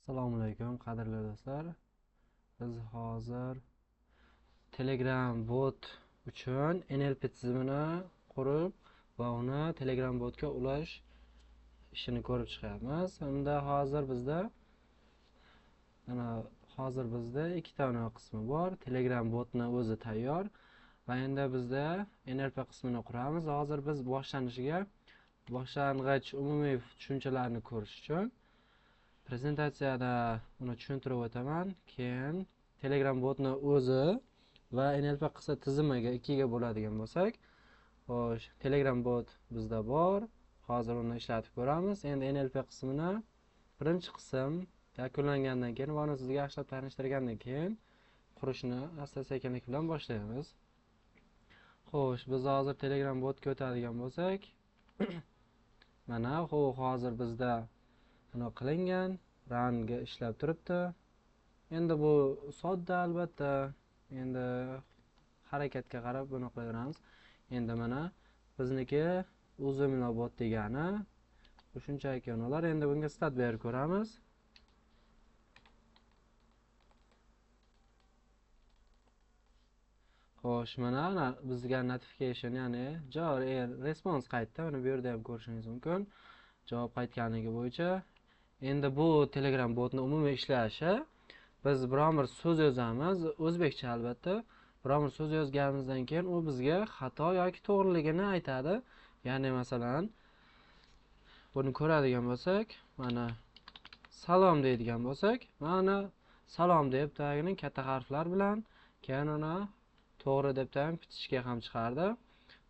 Assalomu alaykum qadrli do'stlar. Biz hozir Telegram bot uchun NLP tizimini qurib va uni Telegram botga ulash ishini ko'rib chiqyapmiz. Unda hozir bizda ikkita qismi bor. Telegram botni o'zi tayyor va endi bizda NLP qismini quramiz. Hozir biz boshlang'ich umumiy tushunchalarni ko'rish uchun prezentatsiyada uni tushuntirib o'taman. Keyin Telegram botni o'zi va NLP qisqa tizimiga ikkiga bo'ladigan bo'lsak, xo'sh, Telegram bot bizda bor. Hozir uni ishlatib ko'ramiz. Endi NLP qismini birinchi qism yakunlangandan keyin va uni sizga yaxshilab tanishtirgandan keyin qurishni asta-sekinlik bilan boshlaymiz. Xo'sh, biz hozir Telegram botga o'tadigan bo'lsak, mana hozir bizda buni qilingan, ranga ishlab turibdi. Endi bu sodda albatta. Endi harakatga qarab buni qilaveramiz. Endi mana bizniki UZMLabot degani shunchaki ular. Endi bunga start berib ko'ramiz. Xo'sh, mana bizga notification, ya'ni response qaytdi. Uni bu yerda ham ko'rishingiz mumkin. Javob qaytganligi bo'yicha. Endi bu Telegram botni umumiy ishlashi, biz biron bir so'z yozamiz, o'zbekcha albatta. Biron bir so'z yozganimizdan keyin u bizga xato yoki to'g'riligini aytadi. Ya'ni masalan, buni ko'radigan bo'lsak, mana salom deydigan bo'lsak, mana salom deb tagini katta harflar bilan, keyin uni to'g'ri deb tagini bitishga ham chiqardi.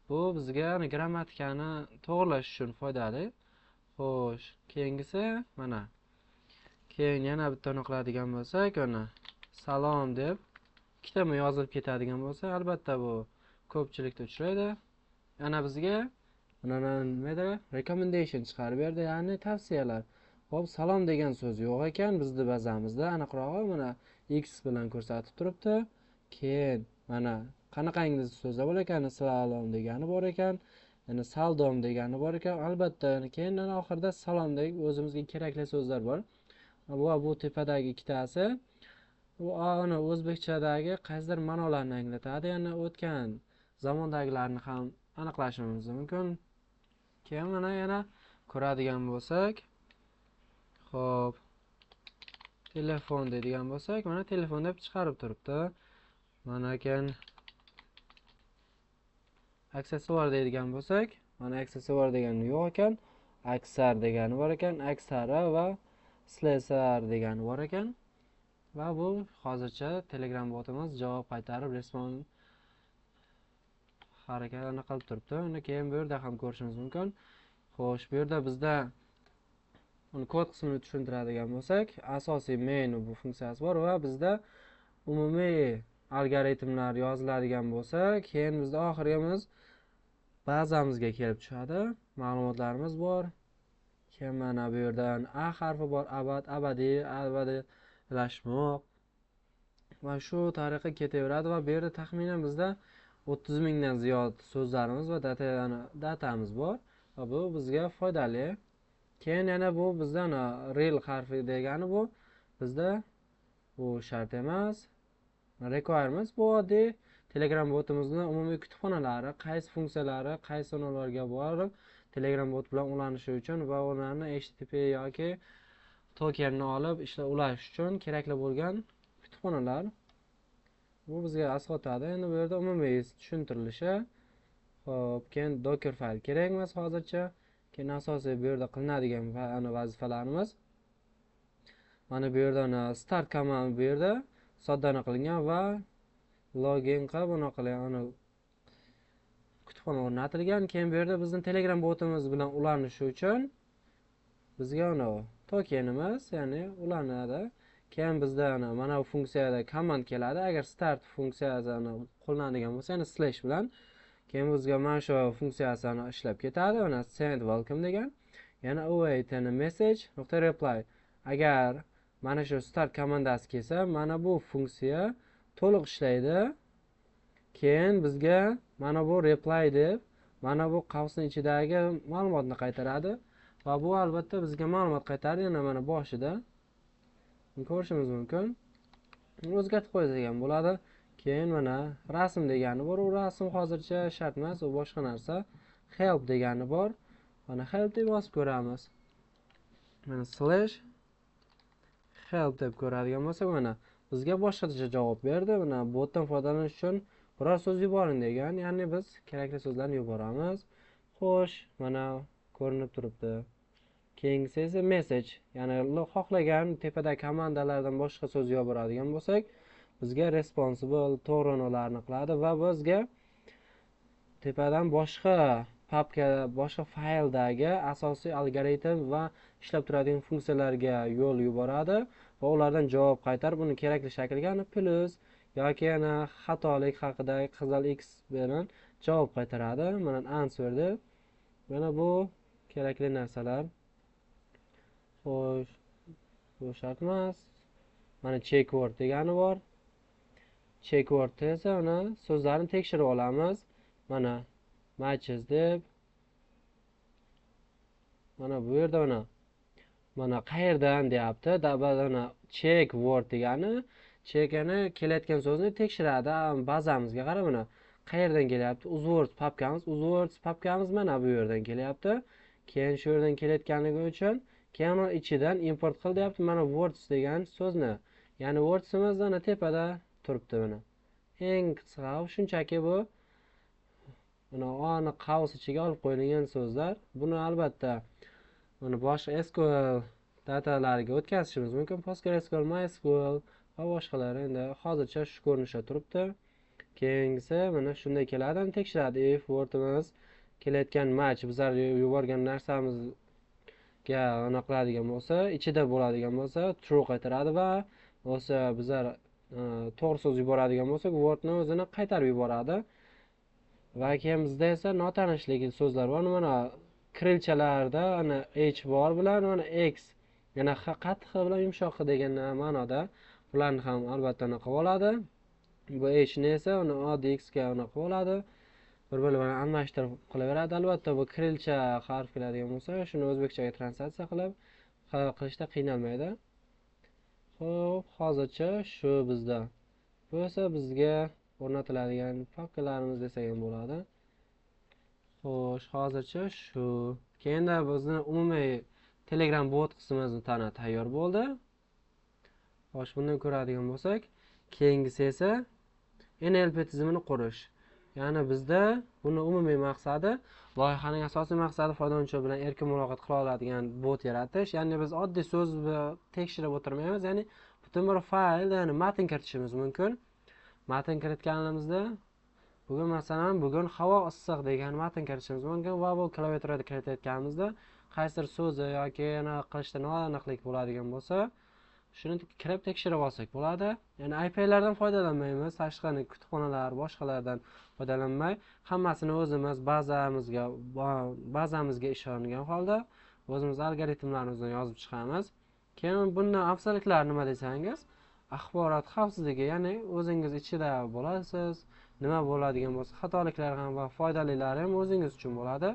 Bu bizga grammatikani to'g'rilash uchun foydali. Xo'sh, keyingisi mana. Keyin yana bittani qiladigan bo'lsak, uni salom deb ikkitami yozilib ketadigan bo'lsa, albatta bu ko'pchilikda uchraydi. Yana bizga mana recommendation chiqarib berdi, ya'ni tavsiyalar. Xo'p, salom degan so'z yo'q ekan bizning bazamizda. Aniqrog'i mana X bilan ko'rsatib turibdi. Keyin mana qanaqangiz so'zlar bor ekan, salom degani bor ekan, yana saldom degani bor ekan. Albatta, keyin oxirida salomdek o'zimizga kerakli so'zlar bor. Bu tepadagi ikkitasi uni o'zbekchadagi qaysidir ma'nolarni anglatadi, ya'ni o'tgan zamondagilarni ham aniqlashimiz mumkin. Keyin mana yana ko'radigan bo'lsak, xo'p, telefon deydigan bo'lsak, mana telefon deb chiqarib turibdi. Mana keyin aksessuar deydigan bo'lsak, mana aksessuar degani yo'q ekan, aksar degani bor ekan, aksara va slesar degani bor ekan. Va bu hozircha Telegram botimiz javob qaytarib respons harakatini qilib turibdi. Uni keyin bu yerda ham ko'rishingiz mumkin. Xo'sh, bu yerda bizda uni kod qismini tushuntiradigan bo'lsak, asosiy main bu funksiyasi bor va bizda umumiy algoritmlar yoziladigan bo'lsa, keyin bizda oxirgimiz bazamizga kelib tushadi. Ma'lumotlarimiz bor. Keyin mana bu yerdan a harfi bor, abadilashmoq. Va shu tariqa ketaveradi va bu yerda taxminan bizda 30 mingdan ziyod so'zlarimiz va datamiz bor va bu bizga foydali. Keyin yana bu bizdan rel harfi degani bu bizda bu shart emas. Requirements bu oddiy Telegram botimizning umumiy kutubxonalari, qaysi funksiyalari, qaysi ularga borib Telegram bot bilan ulanishi uchun va ularni HTTP yoki tokenni olib ulash uchun kerakli bo'lgan kutubxonalar. Bu bizga asqotadi. Endi bu yerda umumiy tushuntirilishi. Xo'p, keyin docker fayl kerak emas hozircha. Keyin asosiy bu yerda qilinadigan vazifalarimiz. Mana bu yerda start command bu yerda soddana qilingan va login qilib kutubxona o'rnatilgan. Keyin bu yerda bizning Telegram botimiz bilan ulanishi uchun bizga tokenimiz, ya'ni ulanadi. Keyin bizda mana bu funksiyada command keladi. Agar start funksiyasini qo'llanadigan bo'lsa, ya'ni slash bilan, keyin bizga mana shu funksiyasini ishlab ketadi. Mana send welcome degan. Yana await message .reply. Agar mana shu start komandasi kelsa, mana bu funksiya to'liq ishlaydi. Keyin bizga mana bu reply deb mana bu qavsning ichidagi ma'lumotni qaytaradi va bu albatta bizga ma'lumot qaytaradi. Yana mana boshida ko'rishimiz mumkin. O'zgartib qo'yadigan bo'ladi. Keyin mana rasm degani bor. U rasm hozircha shart emas, u boshqa narsa. Help degani bor. Mana help deb yozib ko'ramiz. Mana slash help deb ko'radigan bo'lsak, mana bizga boshqacha javob berdi. Mana botdan foydalanish uchun biror so'z yuboring degan. Ya'ni biz kerakli so'zlarni yuboramiz. Xo'sh, mana ko'rinib turibdi. Keyingisi esa message. Ya'ni xohlagan tepadagi komandalardan boshqa so'z yuboradigan bo'lsak, bizga responsible to'g'ri qiladi va bizga tepadan boshqa papka, boshqa fayldagi asosiy algoritm va ishlab turadigan funksiyalarga yo'l yuboradi va ulardan javob qaytarib, uni kerakli shaklga plus yoki yana xatolik haqida qizil x bilan javob qaytaradi. Mana answer deb. Mana bu kerakli narsalar. Xo'sh, bu shart emas. Mana check word degani bor. Check word esa uni so'zlarni tekshirib olamiz. Mana matches deb. Mana bu yerda mana qayerdan deyapti. Mana check word degani check yani kelayotgan so'zni tekshiradi. Bazamizga qara, mana qayerdan kelyapti? Uzwords papkamiz mana bu yerdan kelyapti. Keyin shu yerdan kelayotganligi uchun keyin ichidan import qil deyapti. Mana words degan so'zni. Ya'ni wordsimiz ana tepada turibdi mana. Eng qisqa shunchaki bu mana o'ni qaus ichiga olib qo'yilgan so'zlar. Buni albatta mana boshqa SQL datalariga o'tkazishimiz mumkin. PostgreSQL, MySQL va boshqalari. Endi hozircha shu ko'rinishda turibdi. Keyingisi mana shunday keladi. Tekshiradi if wordimiz kelayotgan match bizlar yuborgan narsamizga aniqladigan bo'lsa, ichida bo'ladigan bo'lsa, true qaytaradi va o'sha bizlar to'g'ri so'z yuboradigan bo'lsak, wordni o'zini qaytarib yuboradi. Va keyin bizda esa notanishlik so'zlar bor. Mana kirilchalarda ana h bor bilan mana x, yana qattiq bilan yumshoq degan ma'noda bularni ham albatta qilib oladi. Bu h ni esa uni oddiy x ga qilib oladi. Bir-biri bilan almashtirib qilaveradi. Albatta bu kirilcha harf keladigan bo'lsa, shuni o'zbekchaga translyatsiya qilishda qiynalmaydi. Xo'p, hozircha shu bizda. Bu esa bizga o'rnatiladigan papkalarimiz desak ham bo'ladi. Xo'sh, hozircha shu. Keyinda bizning umumiy Telegram bot qismimiz tayyor bo'ldi. Xo'sh, bundan ko'radigan bo'lsak, keyingisi esa NLP tizimini qurish. Ya'ni bizda buni umumiy maqsadi, loyihaning asosiy maqsadi foydalanuvchi bilan erkin muloqot qila oladigan bot yaratish. Ya'ni biz oddiy so'z tekshirib o'tirmaymiz, ya'ni butun bir fayl, ya'ni matn kiritishimiz mumkin. Matn kiritganimizda bugun havo issiq degan matn kiritishimiz mumkin va bu klaviaturada kiritayotganimizda qaysidir so'zi yoki yana qilishda noaniqlik bo'ladigan bo'lsa, shuni kirib tekshirib olsak bo'ladi. Ya'ni API'lardan foydalanmaymiz, tashqi kutubxonalar, boshqalardan foydalanmay, hammasini o'zimiz bazamizga ishongan holda o'zimiz algoritmlarimizni yozib chiqamiz. Keyin bundan afzalliklar nima desangiz, axborot xavfsizligi, ya'ni o'zingiz ichida bo'lasiz. Nima bo'ladigan bo'lsa, xatoliklar ham va foydalilari ham o'zingiz uchun bo'ladi.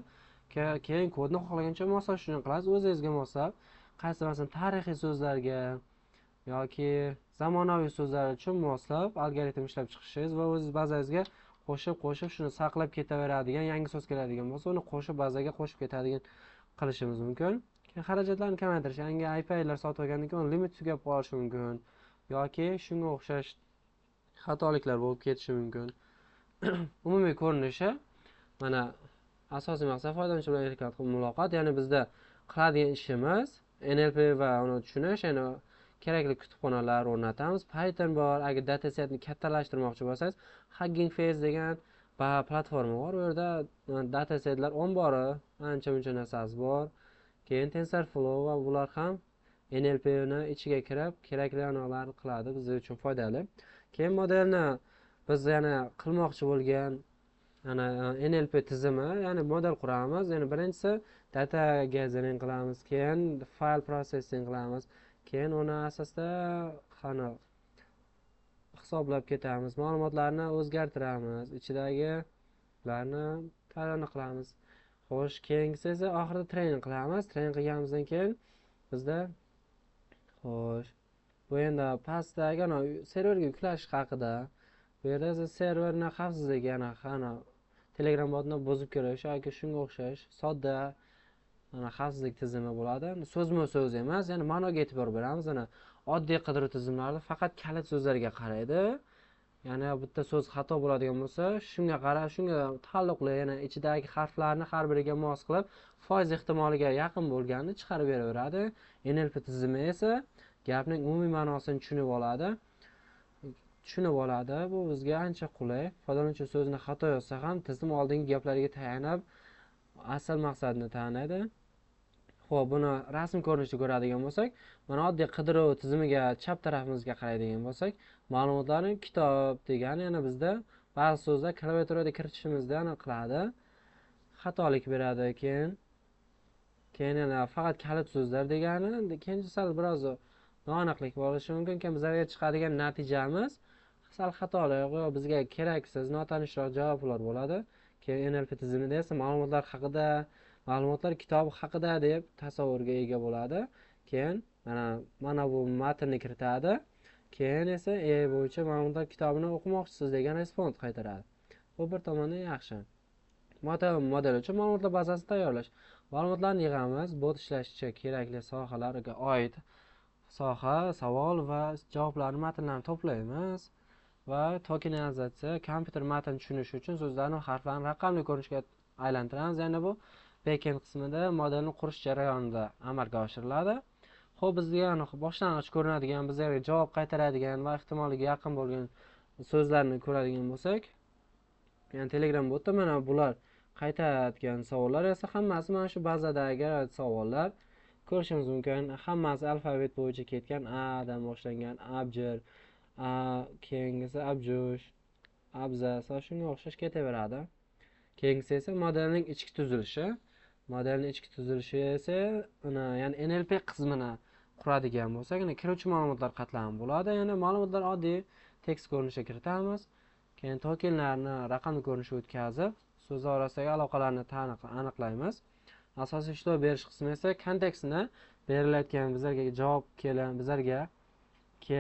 Keyin kodni xohlagancha moslashtirib qilasiz, o'zingizga moslab, qaysi masalan tarixiy so'zlarga yoki zamonaviy so'zlar uchun moslab algoritm ishlab chiqishingiz va o'z bazangizga qo'shib shuni saqlab ketaveradigan, yangi so'z keladigan bo'lsa, uni qo'shib bazaga qo'shib ketadigan qilishimiz mumkin. Keyin xarajatlarni kamaytirish, yangi API'lar sotib olgandan keyin limit tugab qolishi mumkin yoki shunga o'xshash xatoliklar bo'lib ketishi mumkin. Umumiy ko'rinishi mana asosiy maqsad foydalanuvchi bilan erkin muloqot, ya'ni bizda qiladigan ishimiz NLP va uni tushunish, ya'ni kerakli kutubxonalar o'rnatamiz. Python bor, agar datasetni kattalashtirmoqchi bo'lsangiz, Hugging Face degan platforma bor. U yerda datasetlar ombori, ancha-muncha narsasi bor. Keyin TensorFlow va bular ham NLP ni ichiga kirib, kerakli aniqlarni qiladi, biz uchun foydali. Keyin modelni biz yana qilmoqchi bo'lgan NLP tizimi, ya'ni model quramiz. Ya'ni birinchisi data gathering qilamiz, keyin file processing qilamiz, keyin uni asosida hisoblab ketamiz, ma'lumotlarni o'zgartiramiz, ichidagilarni aniqlamiz. Xo'sh, keyingisi esa oxirida training qilamiz. Training qilganimizdan keyin bizda Bu endi pastdagi ana serverga yuklash haqida. Bu yerda esa serverni xavfsizligi yana ana Telegram botni buzib kirish yoki shunga o'xshash sodda ana xavfsizlik tizimi bo'ladi. So'zma-so'z emas, ya'ni ma'noga e'tibor beramiz. Ana oddiy qidiruv tizimlarida faqat kalit so'zlarga qaraydi. Ya'ni bitta so'z xato bo'ladigan bo'lsa, shunga qarab, shunga taalluqli, yana ichidagi harflarni har biriga mos qilib, foiz ehtimoliga yaqin bo'lganini chiqarib beraveradi. NLP tizimi esa gapning umumiy ma'nosini tushunib oladi. Bu bizga ancha qulay. Foydalanuvchi so'zni xato yozsa ham tizim oldingi gaplariga tayanib asl maqsadni taniydi. Xo'p, buni rasm ko'rinishida ko'radigan bo'lsak, mana oddiy qidiruv tizimiga chap tarafimizga qaraydigan bo'lsak, ma'lumotlarni kitob degani yana bizda ba'zi so'zlar klaviaturada kiritishimizda aniqladi, xatolik beradi. Keyin yana faqat kalit so'zlar degani, keyin sal biroz noaniqlik bo'lishi mumkin. Keyin bizlarga chiqadigan natijamiz sal xatolik va bizga keraksiz, notanishroq javoblar bo'ladi. Keyin NLP tizimida esa ma'lumotlar kitobi haqida deb tasavvurga ega bo'ladi. Keyin mana bu matnni kiritadi. Keyin esa bo'yicha ma'lumotlar kitobini o'qimoqchisiz degan respons qaytaradi. Bu bir tomondan yaxshi. Model uchun ma'lumotlar bazasini tayyorlash. Ma'lumotlarni yig'amiz, bot ishlashi kerakli sohalarga oid soha, savol va javoblarni matnlarni to'playmiz va tokenizatsiya, kompyuter matn tushunishi uchun so'zlarni, harflarni raqamli ko'rinishga aylantiramiz. Ya'ni bu backend qismida modelni qurish jarayonida amalga oshiriladi. Xo'p, bizga boshlang'ich ko'rinadigan, bizga javob qaytaradigan va ehtimoliga yaqin bo'lgan so'zlarni ko'radigan bo'lsak, ya'ni Telegram botda mana bular qaytayotgan savollar esa hammasi mana shu bazadagi savollar. Ko'rishimiz mumkin, hammasi alfabet bo'yicha ketgan. A dan boshlangan, abjir, keyingisi abjush, abzas va shunga o'xshash ketaveradi. Keyingisi esa modelning ichki tuzilishi. Modelning ichki tuzilishi esa ya'ni NLP qismini quradigan bo'lsak, kiruvchi ma'lumotlar qatlami bo'ladi. Ya'ni ma'lumotlar oddiy tekst ko'rinishida kiritamiz. Keyin tokenlarni raqamli ko'rinishga o'tkazib, so'zlar orasidagi aloqalarni aniqlaymiz. Asosiy ishlov berish qismi esa kontekstni, berilayotgan bizlarga javob bizlarga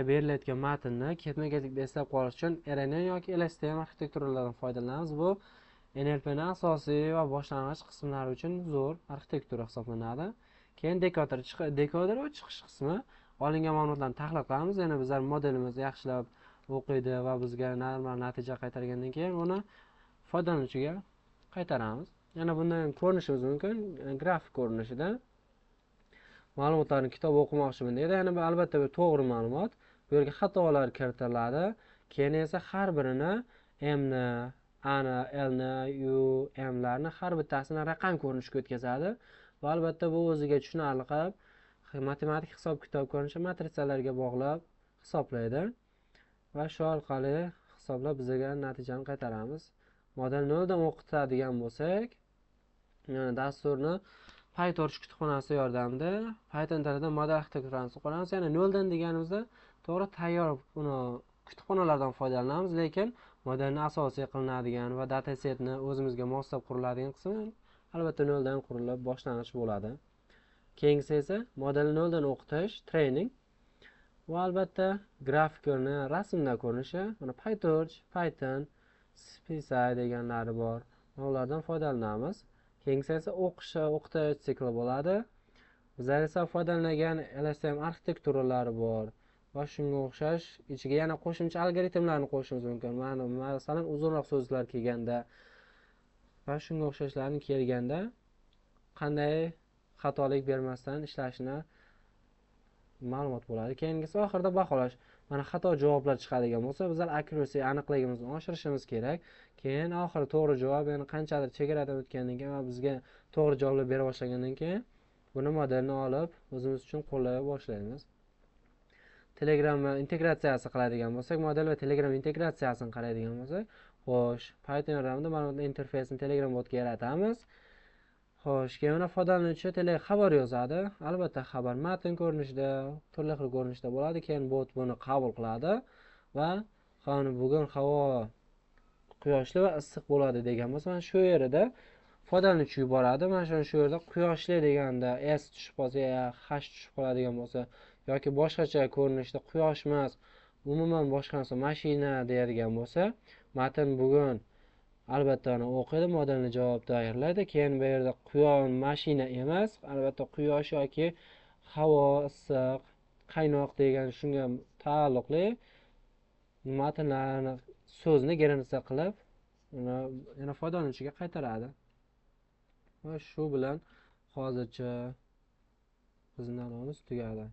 berilayotgan matnni ketma-ketlikda eslab qolish uchun RNN yoki LSTM arxitekturalaridan foydalanamiz. Bu NLPning asosiy va boshlang'ich qismlari uchun zo'r arxitektura hisoblanadi. Keyin dekoder va chiqish qismi. Olingan ma'lumotlarni tahlil qilamiz. Yana bizlar modelimiz yaxshilab o'qiydi va bizga normal natija qaytargandan keyin uni foydalanuvchiga qaytaramiz. Yana bundan ko'rinishimiz mumkin grafik ko'rinishida. Ma'lumotlarni kitob o'qimoqchiman deydi. Yana bu albatta bir to'g'ri ma'lumot. Bu yerga xatolar kiritiladi. Keyin esa har birini mni, ani, lni, mlarni har bittasini raqam ko'rinishga o'tkazadi. Va albatta bu o'ziga tushunarli qilib, matematik hisob-kitob ko'rinishi matrisalarga bog'lab hisoblaydi. Va shu orqali hisoblab bizga natijani qaytaramiz. Model 0 dan o'qitadigan bo'lsak, dasturni PyTorch kutubxonasi yordamida Python tilida model arxitekturasini quramiz. Ya'ni 0 dan deganimizda to'g'ri tayyor kutubxonalardan foydalanamiz, lekin modelni asosiy qilinadigan va datasetni o'zimizga moslab quriladigan qismi albatta 0 dan qurilib boshlang'ich bo'ladi. Keyingisi esa model 0 dan o'qitish, training va albatta grafiklarni rasmda ko'rinishi, mana PyTorch, Python, SPSI deganlari bor. Ulardan foydalanamiz. Keyingisi esa o'qitish sikli bo'ladi. Bizlar esa foydalangan LSTM arxitekturalari bor va shunga o'xshash ichiga yana qo'shimcha algoritmlarni qo'shishimiz mumkin. Masalan, uzunroq so'zlar kelganda va shunga o'xshashlarni kelganda qanday xatolik bermasdan ishlashini ma'lumot bo'ladi. Keyingisi oxirida baholash. Mana xato javoblar chiqadigan bo'lsa, bizlar accuracy aniqligimizni oshirishimiz kerak. Keyin oxiri to'g'ri javob, ya'ni qanchadir chegaradan o'tgandan keyin va bizga to'g'ri javoblar bera boshlagandan keyin buni modelni olib o'zimiz uchun qo'llay boshlaymiz. Telegram va integratsiyasi qiladigan bo'lsak, model va Telegram integratsiyasini qaraydigan bo'lsak, xo'sh, Python yordamida ma'lumotlar interfeysini Telegram botga yaratamiz. Xo'sh, keyin foydalanuvchi xabar yozadi. Albatta xabar matn ko'rinishida, turli xil ko'rinishda bo'ladi. Keyin bot buni qabul qiladi va bugun havo quyoshli va issiq bo'ladi degan bo'lsa, mana shu yerda foydalanuvchi yuboradi. Mana shu yerda quyoshli deganda s tushib qolsa, h tushib qoladigan bo'lsa yoki boshqacha ko'rinishda quyosh emas, umuman boshqa narsa mashina deyadigan bo'lsa, matn bugun albatta o'qidi, modulni javob tayyorlaydi. Keyin bu yerda quyosh mashina emas, albatta quyosh yoki havo, issiq, qaynoq degan shunga taalluqli matnlarni so'zni garantiya qilib yana foydalanuvchiga qaytaradi. Va shu bilan hozircha bizning anonimiz tugadi.